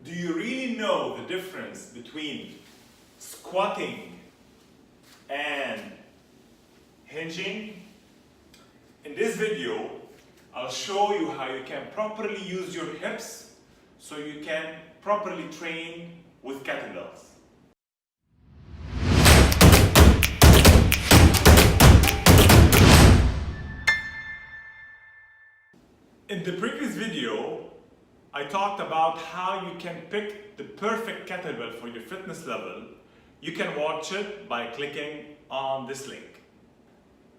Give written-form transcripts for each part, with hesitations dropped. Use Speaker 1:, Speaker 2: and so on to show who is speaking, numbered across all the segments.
Speaker 1: Do you really know the difference between squatting and hinging? In this video, I'll show you how you can properly use your hips so you can properly train with kettlebells. In the previous video, I talked about how you can pick the perfect kettlebell for your fitness level. You can watch it by clicking on this link.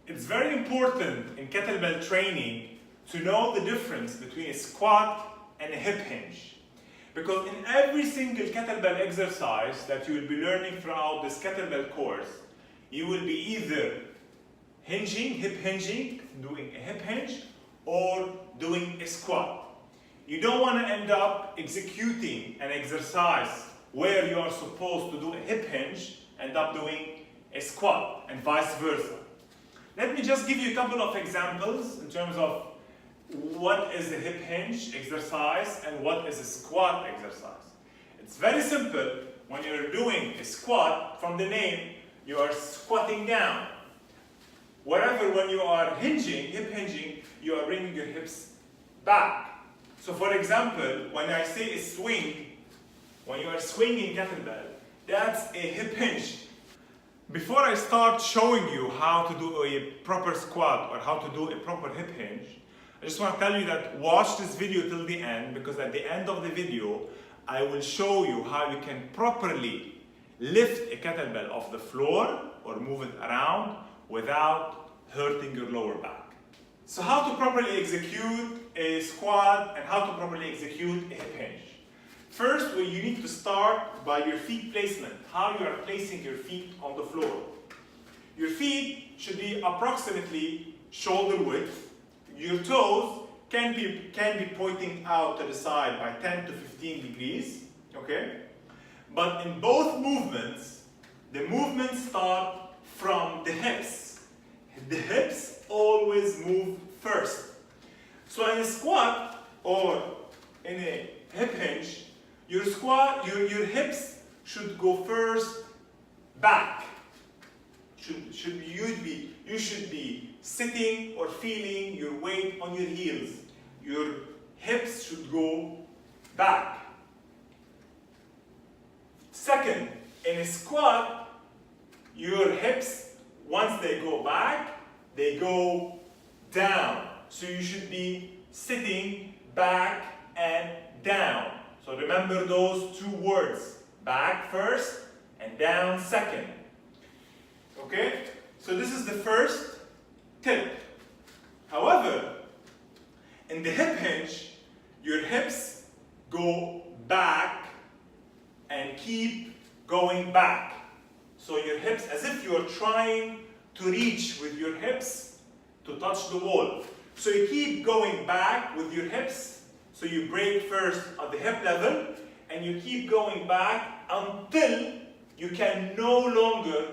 Speaker 1: It's very important in kettlebell training to know the difference between a squat and a hip hinge. Because in every single kettlebell exercise that you will be learning throughout this kettlebell course, you will be either hinging, hip hinging, doing a hip hinge, or doing a squat. You don't want to end up executing an exercise where you are supposed to do a hip hinge, end up doing a squat, and vice versa. Let me just give you a couple of examples in terms of what is a hip hinge exercise and what is a squat exercise. It's very simple. When you're doing a squat, from the name, you are squatting down. Wherever when you are hinging, hip hinging, you are bringing your hips back. So for example, when I say a swing, when you are swinging kettlebell, that's a hip hinge. Before I start showing you how to do a proper squat or how to do a proper hip hinge, I just want to tell you that watch this video till the end, because at the end of the video, I will show you how you can properly lift a kettlebell off the floor or move it around without hurting your lower back. So how to properly execute a squat and how to properly execute a hip hinge. First, you need to start by your feet placement, how you are placing your feet on the floor. Your feet should be approximately shoulder width. Your toes can be pointing out to the side by 10 to 15 degrees, okay? But in both movements, the movements start from the hips. The hips always move first. So in a squat or in a hip hinge, your hips should go first back. You should be sitting or feeling your weight on your heels. Your hips should go back. Second, in a squat, your hips, once they go back, they go down. So you should be sitting back and down. So remember those two words, back first and down second. Okay? So this is the first tip. However, in the hip hinge, your hips go back and keep going back. So your hips, as if you are trying to reach with your hips to touch the wall. So you keep going back with your hips. So you break first at the hip level and you keep going back until you can no longer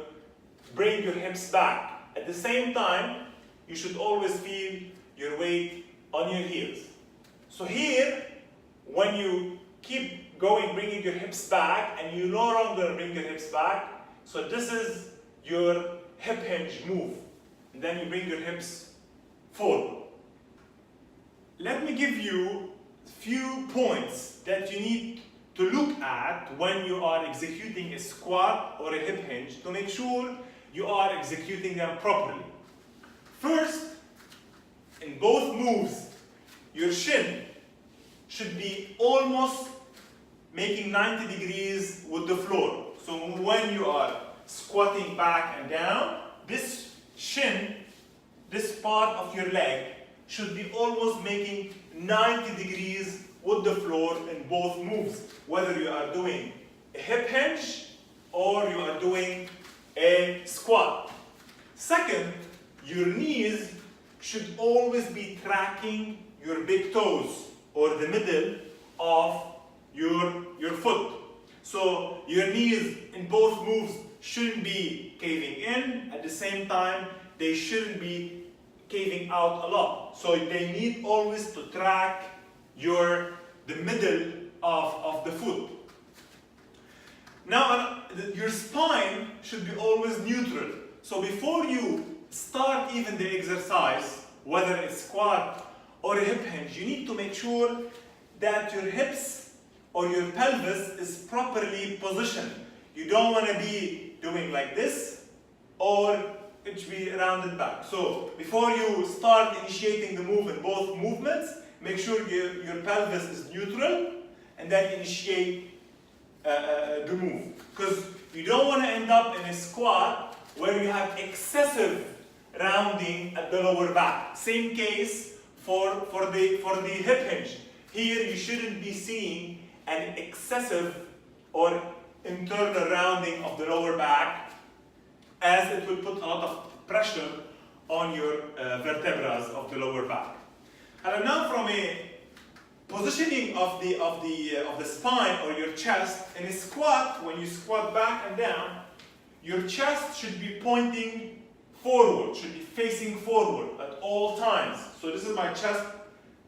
Speaker 1: bring your hips back. At the same time, you should always feel your weight on your heels. So here, when you keep going, bringing your hips back, and you no longer bring your hips back, so this is your hip hinge move. And then you bring your hips forward. Let me give you a few points that you need to look at when you are executing a squat or a hip hinge to make sure you are executing them properly. First, in both moves, your shin should be almost making 90 degrees with the floor. So when you are squatting back and down, this shin, this part of your leg, should be almost making 90 degrees with the floor in both moves, whether you are doing a hip hinge or you are doing a squat. Second, your knees should always be tracking your big toes or the middle of your foot. So your knees in both moves shouldn't be caving in. At the same time, they shouldn't be caving out a lot. So they need always to track the middle of the foot. Now, your spine should be always neutral. So before you start even the exercise, whether it's squat or a hip hinge, you need to make sure that your hips or your pelvis is properly positioned. You don't want to be doing like this or it should be rounded back. So before you start initiating the move in both movements, make sure your pelvis is neutral and then initiate the move. Because you don't want to end up in a squat where you have excessive rounding at the lower back. Same case for the hip hinge. Here you shouldn't be seeing an excessive or internal rounding of the lower back, as it will put a lot of pressure on your vertebrae of the lower back. And now from a positioning of the spine or your chest, in a squat, when you squat back and down, your chest should be pointing forward, should be facing forward at all times. So this is my chest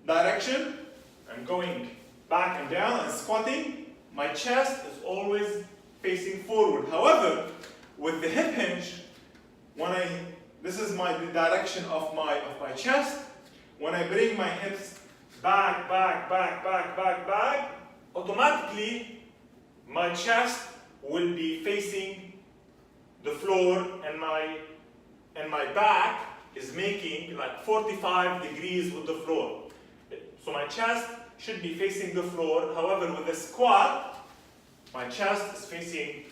Speaker 1: direction. I'm going back and down and squatting. My chest is always facing forward. However, with the hip hinge, this is the direction of my chest. When I bring my hips back, automatically my chest will be facing the floor, and my back is making like 45 degrees with the floor. So my chest should be facing the floor. However, with the squat, my chest is facing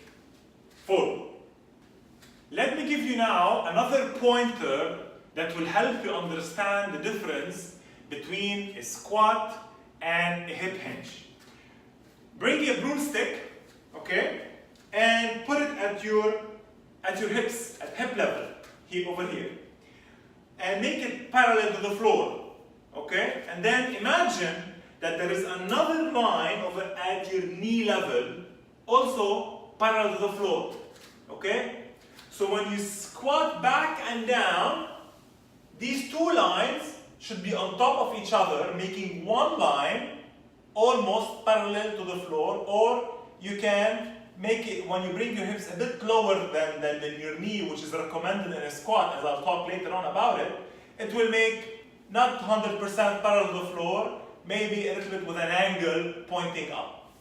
Speaker 1: forward. Let me give you now another pointer that will help you understand the difference between a squat and a hip hinge. Bring a broomstick, okay, and put it at your hips, at hip level, here over here, and make it parallel to the floor, okay? And then imagine that there is another line over at your knee level, also parallel to the floor, okay? So when you squat back and down, these two lines should be on top of each other, making one line almost parallel to the floor, or you can make it when you bring your hips a bit lower than your knee, which is recommended in a squat, as I'll talk later on about it. It will make not 100% parallel to the floor, maybe a little bit with an angle pointing up.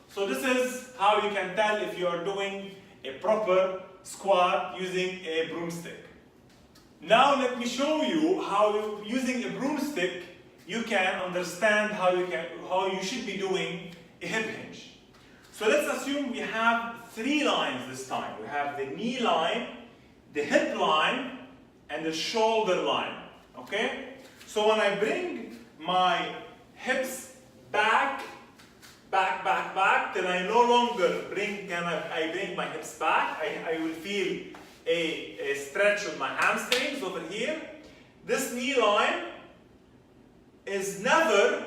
Speaker 1: So this is how you can tell if you are doing a proper squat using a broomstick. Now let me show you how, using a broomstick, you can understand how you should be doing a hip hinge. So let's assume we have three lines this time. We have the knee line, the hip line, and the shoulder line. Okay? So when I bring my hips back, till I no longer bring my hips back, I will feel a stretch of my hamstrings over here. This knee line is never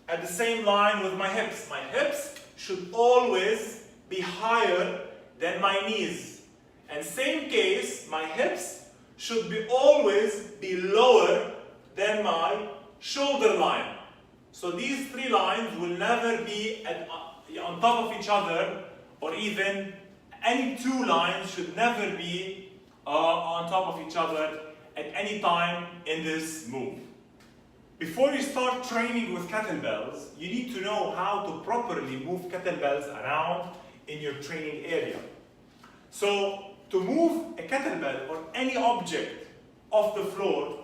Speaker 1: at the same line with my hips. My hips should always be higher than my knees. And same case, my hips should always be lower than my shoulder line. So these three lines will never be on top of each other, or even any two lines should never be on top of each other at any time in this move. Before you start training with kettlebells, you need to know how to properly move kettlebells around in your training area. So to move a kettlebell or any object off the floor,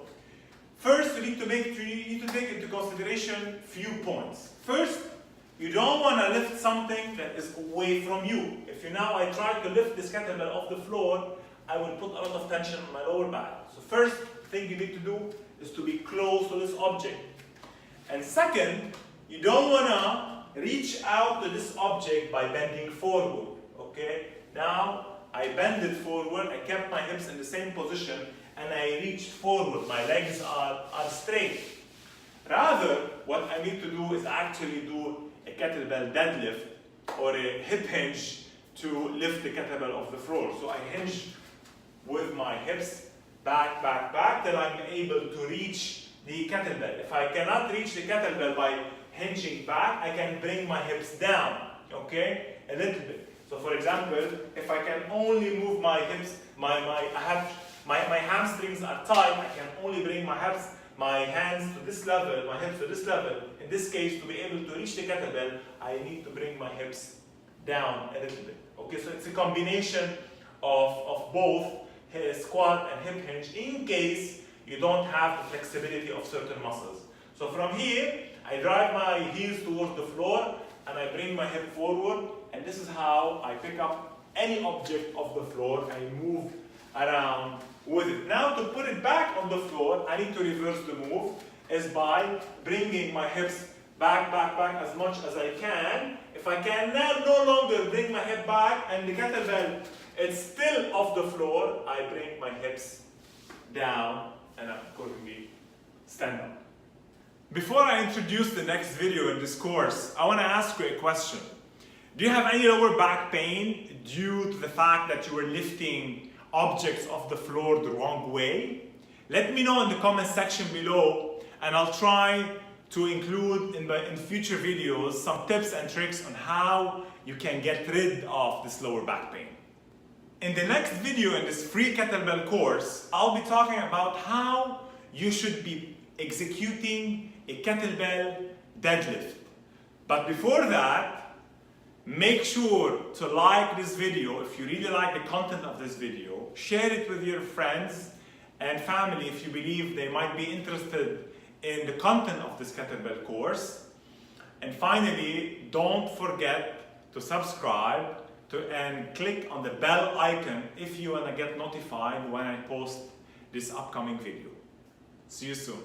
Speaker 1: first you need to take into consideration few points. First, you don't want to lift something that is away from you. If I try to lift this kettlebell off the floor, I will put a lot of tension on my lower back. So first thing you need to do is to be close to this object. And second, you don't want to reach out to this object by bending forward. Okay? Now I bend it forward, I kept my hips in the same position, and I reached forward. My legs are straight. Rather, what I need to do is actually do a kettlebell deadlift or a hip hinge to lift the kettlebell off the floor. So I hinge with my hips back, till I'm able to reach the kettlebell. If I cannot reach the kettlebell by hinging back, I can bring my hips down, okay? A little bit. So for example, if I can only move my hips, my hamstrings are tight, I can only bring my hands to this level, my hips to this level. In this case, to be able to reach the kettlebell, I need to bring my hips down a little bit. Okay, so it's a combination of both squat and hip hinge in case you don't have the flexibility of certain muscles. So from here, I drive my heels towards the floor and I bring my hip forward, and this is how I pick up any object of the floor. I move around with it. Now to put it back on the floor, I need to reverse the move, is by bringing my hips back as much as I can. If I can now no longer bring my hip back and the kettlebell is still off the floor, I bring my hips down and accordingly stand up. Before I introduce the next video in this course, I want to ask you a question. Do you have any lower back pain due to the fact that you were lifting objects off the floor the wrong way? Let me know in the comment section below, and I'll try to include in future videos some tips and tricks on how you can get rid of this lower back pain. In the next video in this free kettlebell course, I'll be talking about how you should be executing a kettlebell deadlift. But before that, make sure to like this video if you really like the content of this video. Share it with your friends and family if you believe they might be interested in the content of this kettlebell course. And finally, don't forget to subscribe and click on the bell icon if you want to get notified when I post this upcoming video. See you soon.